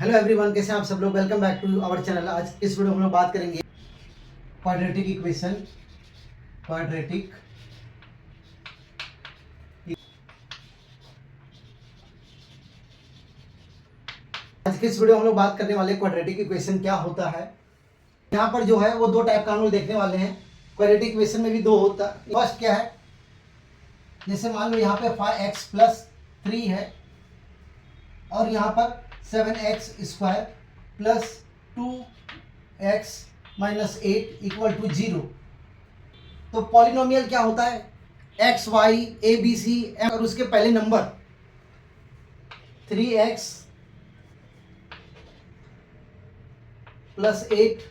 Hello everyone, कैसे हैं आप सब लोग। Welcome back to our channel. आज इस वीडियो में हम लोग बात करेंगे क्वाड्रेटिक इक्वेशन। क्वाड्रेटिक आज के इस वीडियो में हम लोग बात करने वाले हैं क्वाड्रेटिक इक्वेशन क्या होता है। यहाँ पर जो है वो दो टाइप का हम लोग देखने वाले हैं। क्वाड्रेटिक इक्वेशन में भी दो होता है। फर्स्ट क्या है, जैसे मान लो यहाँ पे 5x प्लस 3 है और यहाँ पर 7x square plus 2x minus 8 equal to 0। तो पॉलिनोमियल क्या होता है, x y a b c और उसके पहले number 3x plus 8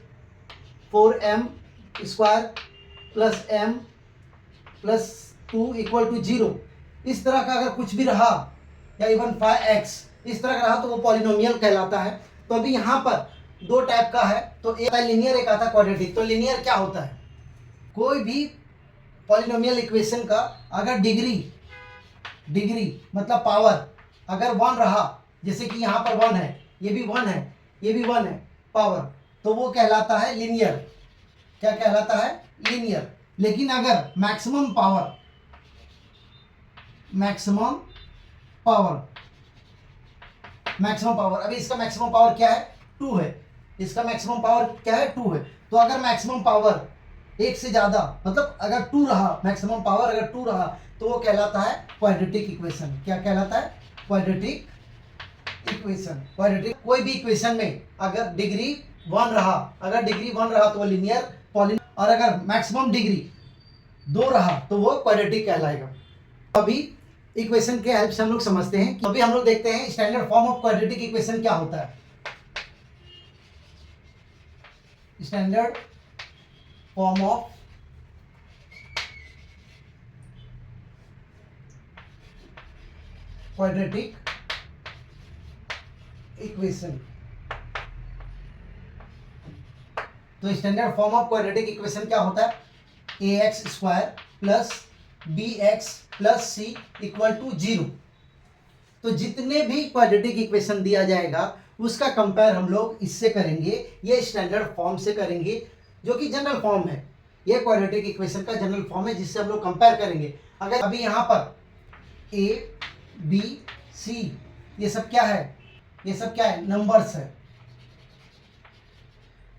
4m square plus m plus 2 equal to 0। इस तरह का अगर कुछ भी रहा या इवन 5x इस तरह का रहा तो वो पॉलिनोमियल कहलाता है। तो अभी यहाँ पर दो टाइप का है, तो एक है लीनियर, एक आता है क्वाड्रेटिक। तो लीनियर क्या होता है, कोई भी पॉलिनोमियल इक्वेशन का अगर डिग्री मतलब पावर अगर 1 रहा, जैसे कि यहाँ पर 1 है, ये भी 1 है, ये भी 1 है पावर, तो वो कहलाता है लीनियर। क्या कहलाता है, लीनियर। लेकिन अगर मैक्सिमम पावर अभी इसका मैक्सिमम पावर क्या है, 2 है। इसका मैक्सिमम पावर क्या है, 2 है। तो अगर मैक्सिमम पावर एक से ज्यादा, मतलब अगर 2 रहा, मैक्सिमम पावर अगर 2 रहा, तो वो कहलाता है क्वाड्रेटिक इक्वेशन। क्या कहलाता है, क्वाड्रेटिक इक्वेशन। क्वाड्रेटिक कोई भी इक्वेशन में अगर डिग्री 1 रहा, तो वो लीनियर और अगर मैक्सिमम डिग्री 2 रहा तो वो क्वाड्रेटिक कहलाएगा। अभी इक्वेशन के हेल्प से हम लोग समझते हैं। तो अभी हम लोग देखते हैं standard form of quadratic equation क्या होता है। Standard form of quadratic equation. तो standard form of quadratic equation क्या होता है, ax square plus bx plus c equal to 0। तो जितने भी क्वाड्रेटिक इक्वेशन दिया जाएगा उसका कंपेयर हम लोग इससे करेंगे, ये स्टैंडर्ड फॉर्म से करेंगे, जो कि जनरल फॉर्म है। ये क्वाड्रेटिक इक्वेशन का जनरल फॉर्म है जिससे हम लोग कंपेयर करेंगे। अगर अभी यहाँ पर a b c ये सब क्या है, नंबर्स है।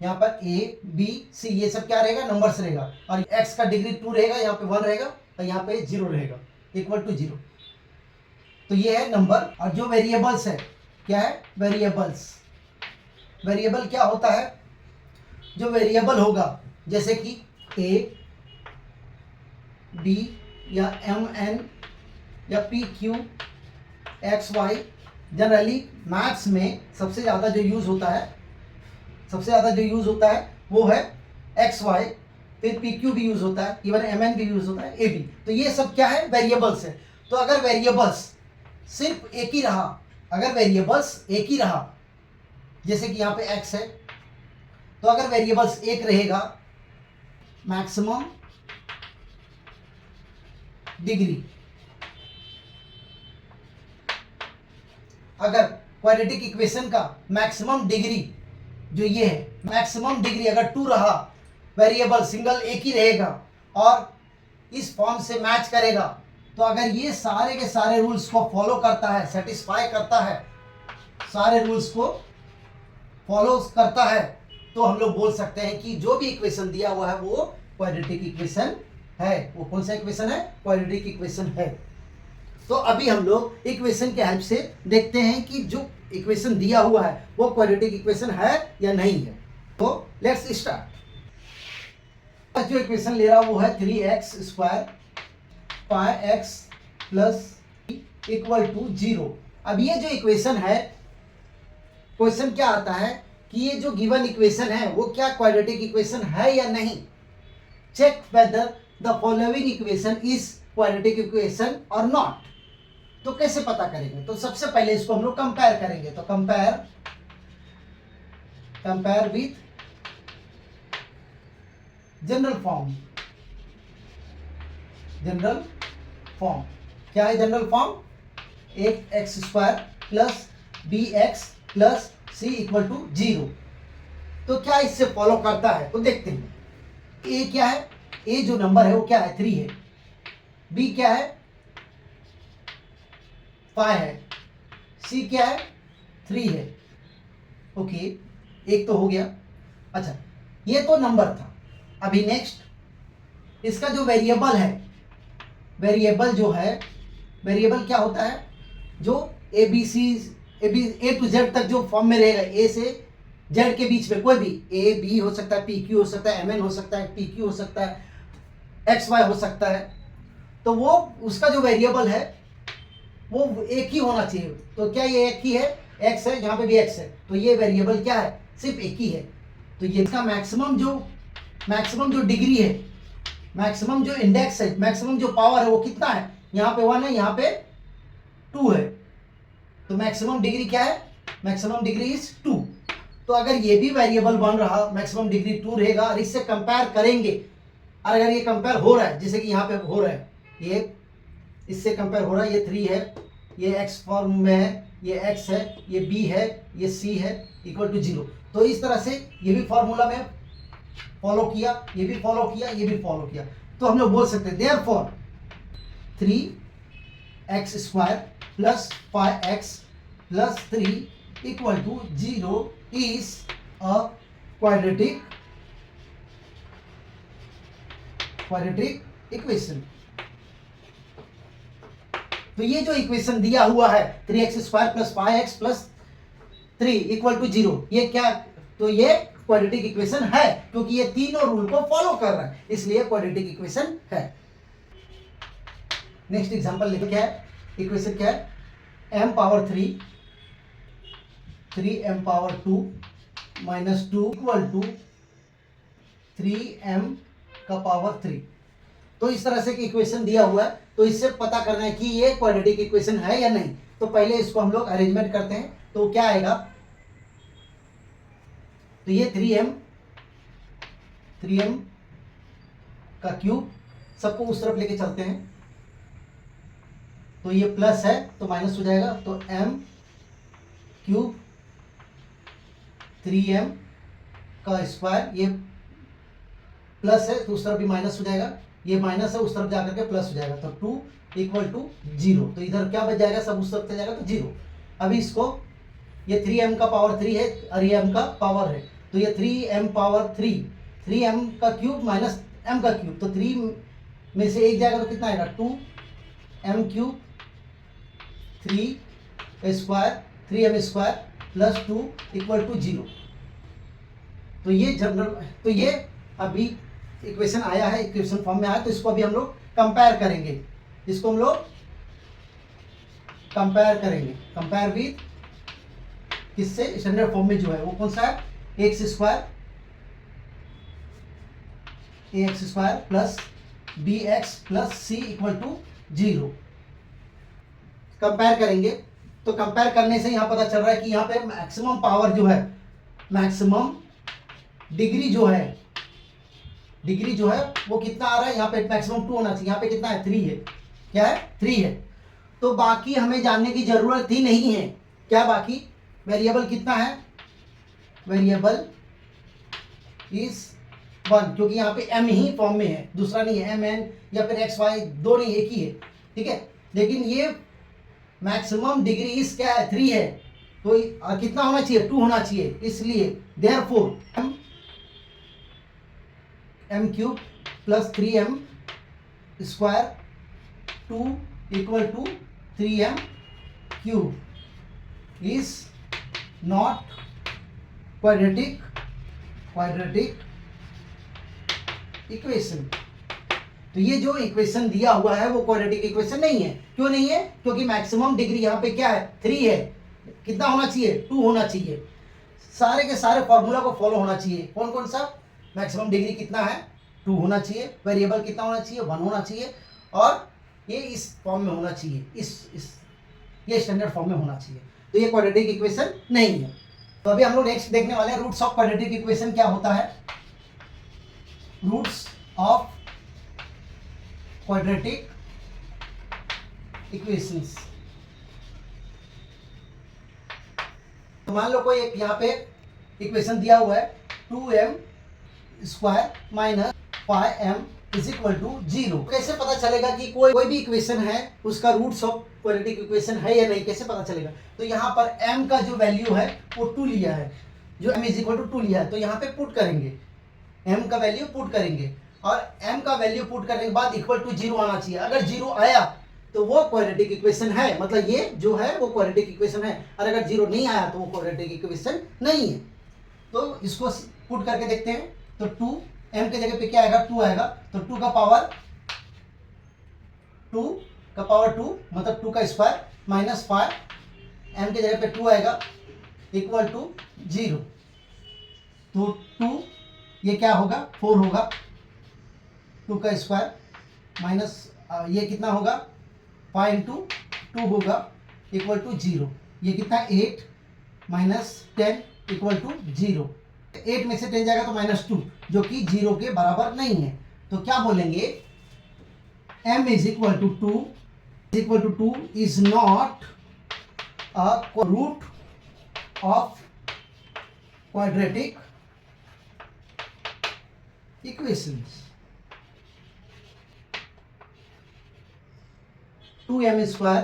यहाँ पर a b c ये सब क्या रहेगा, नंबर्स रहेगा। और x का डिग्री 2 रहेगा, यहाँ पे 1 रहेगा और यहाँ पे 0 रहेगा, इक्वल टू 0। तो ये है नंबर। और जो वेरिएबल्स है, क्या है, वेरिएबल क्या होता है, जो वेरिएबल होगा जैसे कि a b या m n या p q x y। Generally maths में सबसे ज़्यादा जो यूज़ होता है वो है एक्स वाई, फिर पी क्यू भी यूज़ होता है, इवन एम एन भी यूज़ होता है, ए बी। तो ये सब क्या है, वेरिएबल्स है। तो अगर वेरिएबल्स सिर्फ एक ही रहा, जैसे कि यहाँ पे एक्स है, तो अगर वेरिएबल्स एक रहेगा, मैक्सिमम डिग्री, अगर क्वाड्रेटिक इक्वेशन का मैक्सिमम डिग्री जो ये है, मैक्सिमम डिग्री अगर 2 रहा, वेरिएबल सिंगल एक ही रहेगा और इस फॉर्म से मैच करेगा, तो अगर ये सारे के सारे रूल्स को फॉलो करता है, सेटिस्फाई करता है, सारे रूल्स को फॉलो करता है, तो हम लोग बोल सकते हैं कि जो भी इक्वेशन दिया हुआ है वो क्वाड्रेटिक इक्वेशन है। वो कौन सा इक्वेशन है, क्वाड्रेटिक इक्वेशन है। तो अभी हम लोग इक्वेशन के हेल्प से देखते हैं कि जो इक्वेशन दिया हुआ है वो क्वाड्रेटिक इक्वेशन है या नहीं है। तो लेट्स स्टार्ट। जो इक्वेशन ले रहा वो है 3x square 5x plus equal to 0। अब ये जो इक्वेशन है, क्वेश्चन क्या आता है कि ये जो गिवन इक्वेशन है वो क्या क्वाड्रेटिक इक्वेशन है या नहीं। Check whether the following equation is quadratic equation or not. तो कैसे पता करेंगे, तो सबसे पहले इसको हम लोग कंपेयर करेंगे। तो कंपेयर विथ जनरल फॉर्म। क्या है जनरल फॉर्म, एक x square plus b x plus c equal to 0। तो क्या इससे फॉलो करता है, तो देखते हैं। ए क्या है, ए जो नंबर है वो क्या है, 3 है। बी क्या है, 5 है। सी क्या है, 3 है। ओके, एक तो हो गया। अच्छा, ये तो नंबर था। अभी नेक्स्ट इसका जो वेरिएबल है, वेरिएबल जो है, वेरिएबल क्या होता है, जो A B C A to Z तक जो फॉर्म में रहेगा, ए से जेड के बीच में कोई भी, ए बी हो सकता है, पी क्यू हो सकता है, एम एन हो सकता है, पी क्यू हो सकता है, एक्स वाई हो सकता है। तो वो उसका जो वेरिएबल है वो एक ही होना चाहिए। तो क्या ये एक ही है, एक्स है, यहाँ पे भी एक्स है, तो ये वेरिएबल क्या है, सिर्फ एक ही है। तो ये इसका मैक्सिमम जो डिग्री है, मैक्सिमम जो इंडेक्स है, मैक्सिमम जो पावर है वो कितना है, यहाँ पे 1 है, यहाँ पे 2 है। तो मैक्सिमम डिग्री क्या है, मैक्सिमम डिग्री इज 2। तो अगर ये भी वेरिएबल बन रहा, मैक्सिमम डिग्री 2 रहेगा, और इससे कंपेयर करेंगे, और अगर ये कंपेयर हो रहा है, जैसे कि यहाँ पे हो रहा है, ये इससे कंपेयर हो रहा है, ये 3 है, ये एक्स फॉर्म में है, ये एक्स है, ये बी है, ये सी है, इक्वल टू 0। तो इस तरह से ये भी फॉर्मूला में फॉलो किया, ये भी फॉलो किया, ये भी फॉलो किया। तो हम लोग बोल सकते हैं therefore 3x² plus 5x plus 3 equal to 0 is a quadratic equation. तो ये जो इक्वेशन दिया हुआ है 3x² plus 5x plus 3 equal to 0, ये क्या, तो ये क्वाड्रेटिक इक्वेशन है, क्योंकि ये तीनों रूल को फॉलो कर रहा है, इसलिए क्वाड्रेटिक इक्वेशन है। नेक्स्ट एग्जांपल लिखा क्या है, इक्वेशन क्या है, m power 3m power 2 minus 2 equal to 3m का पावर 3। तो इस तरह से इक्वेशन दिया हुआ है, तो इससे पता करना है कि ये क्वाड्रेटिक इक्वेशन है या नहीं। तो पहले इसको हम लोग अरेंजमेंट करते हैं, तो क्या आएगा, तो ये 3m का क्यूब, सबको उस तरफ लेके चलते हैं, तो ये प्लस है तो माइनस हो जाएगा, तो m क्यूब 3m का स्क्वायर, ये प्लस है तो उस तरफ भी माइनस हो जाएगा, ये माइनस है उस तरफ जाकर के प्लस हो जाएगा, तो 2 इक्वल टू 0। तो इधर क्या बच जाएगा, सब उस तरफ चला जाएगा तो 0। अभी इसको, ये 3m का पावर 3 है और ये m का पावर है, तो ये 3m पावर 3m का क्यूब माइनस m का क्यूब, तो 3 में से एक जाएगा तो कितना आएगा, 2m cube 3m² plus 2 equal to 0। तो ये जनरल, तो ये अभी इक्वेशन आया है, इक्वेशन फॉर्म में आया, तो इसको अभी हम लोग कंपेयर करेंगे, इसको हम लोग कंपेयर करेंगे, कंपेयर विद किससे, स्टैंडर्ड फॉर्म में जो है वो कौन सा है, ax² plus bx plus c equal to 0। Compare करेंगे, तो कंपेयर करने से यहाँ पता चल रहा है कि यहाँ पे मैक्सिमम पावर जो है, मैक्सिमम डिग्री जो है वो कितना आ रहा है, यहाँ पे मैक्सिमम 2 होना चाहिए, यहाँ पे कितना है, 3 है, क्या है, 3 है। तो बाकी हमें जानने की जरूरत ही नहीं है, क्या, बाकी वेरिएबल कितना है, वेरिएबल इज 1, क्योंकि यहाँ पे m ही फॉर्म में है, दूसरा नहीं है, mn या फिर xy, दो नहीं, एक ही है, ठीक है। लेकिन ये मैक्सिमम डिग्री इस क्या है, 3 है, तो कितना होना चाहिए, 2 होना चाहिए, इसलिए therefore m cube plus 3m square 2 equal to 3m cube is not quadratic equation. तो ये जो इक्वेशन दिया हुआ है वो क्वाड्रेटिक इक्वेशन नहीं है। क्यों नहीं है, क्योंकि मैक्सिमम डिग्री यहाँ पे क्या है, 3 है, कितना होना चाहिए, 2 होना चाहिए, सारे के सारे फॉर्मूला को फॉलो होना चाहिए। कौन कौन सा, मैक्सिमम डिग्री कितना है, 2 होना चाहिए, वेरिएबल कितना होना चाहिए, 1 होना चाहिए, और ये इस फॉर्म में होना चाहिए, ये स्टैंडर्ड फॉर्म में होना चाहिए। तो ये क्वाड्रेटिक इक्वेशन नहीं है। तो अभी हम लोग नेक्स्ट देखने वाले हैं रूट्स ऑफ क्वाड्रेटिक इक्वेशन क्या होता है, रूट्स ऑफ क्वाड्रेटिक इक्वेशंस। तो मान लो कोई एक यहाँ पे इक्वेशन दिया हुआ है 2m square minus 5m is equal to 0। कैसे पता चलेगा कि कोई भी इक्वेशन है उसका रूट्स ऑफ क्वाड्रेटिक इक्वेशन है या नहीं, कैसे पता चलेगा? तो यहाँ पर m का जो वैल्यू है वो 2 लिया है, जो m इज इक्वल टू 2 लिया है, तो यहाँ पे पुट करेंगे, m का वैल्यू पुट करेंगे और m का वैल्यू पुट करने के बाद इक्वल टू 0 आना चाहिए। अगर 0 आया तो वो क्वाड्रेटिक इक्वेशन है, मतलब ये जो है वो क्वाड्रेटिक इक्वेशन है, और अगर 0 नहीं आया तो वो क्वाड्रेटिक इक्वेशन नहीं है। तो इसको पुट करके देखते हैं। तो 2 m के जगह पे क्या आएगा? 2 आएगा, तो 2 का पावर 2 मतलब 2 का स्क्वायर माइनस 5 m के जगह पे 2 आएगा इक्वल टू 0। तो 2 ये क्या होगा? 4 होगा, 2 का स्क्वायर माइनस ये कितना होगा? 5 इंटू 2 होगा इक्वल टू 0। ये कितना? 8 माइनस 10 इक्वल टू 0। 8 में से 10 जाएगा तो माइनस 2, जो कि 0 के बराबर नहीं है। तो क्या बोलेंगे? m is equal to 2 is not a root of quadratic equations. 2m square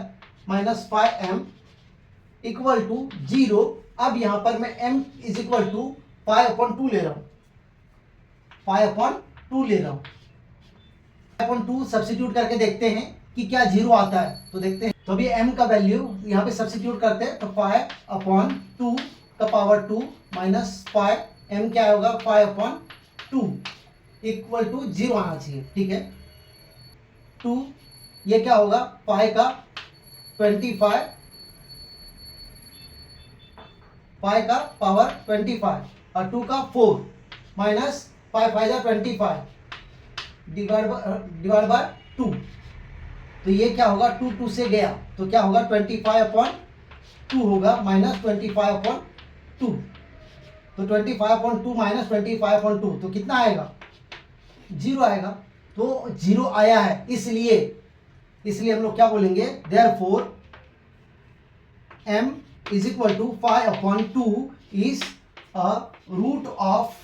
minus 5m equal to 0। अब यहां पर मैं m इज इक्वल टू 5/2 ले रहा हूं, 5/2 ले रहा हूं। 5/2 सब्स्टिट्यूट करके देखते हैं कि क्या 0 आता है, तो देखते हैं। तो अभी m का वैल्यू यहां पे सब्स्टिट्यूट करते हैं, तो 5/2 का पावर 2 माइनस 5 m क्या होगा? 5/2 इक्वल टू 0 आना चाहिए, ठीक है। 2 ये क्या होगा? 5 का 25, 5 का पावर 25 और 2 का 4 माइनस 5 5 जा 25 डिवाइड बाय 2। तो ये क्या होगा? 2 से गया तो क्या होगा? 25/2 होगा माइनस 25/2। तो 25/2 माइनस 25/2 तो कितना आएगा? 0 आएगा। तो 0 आया है, इसलिए हम लोग क्या बोलेंगे? Therefore m is equal to 5/2 is a root of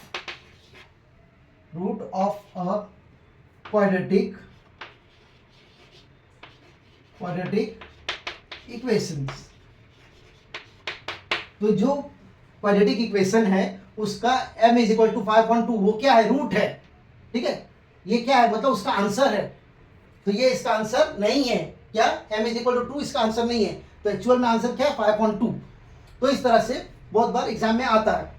a quadratic equations. तो जो क्वाड्रेटिक इक्वेशन है उसका m इज इक्वल टू 5/2 वो क्या है? रूट है, ठीक है। ये क्या है? मतलब उसका आंसर है। तो ये इसका आंसर नहीं है। क्या? m इज इक्वल टू 2 इसका आंसर नहीं है। तो एक्चुअल में आंसर क्या है? 5/2। तो इस तरह से बहुत बार एग्जाम में आता है।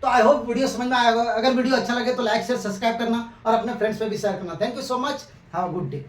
तो आई होप वीडियो समझ में आया होगा। अगर वीडियो अच्छा लगे तो लाइक शेयर सब्सक्राइब करना और अपने फ्रेंड्स पे भी शेयर करना। Thank you so much, have a good day.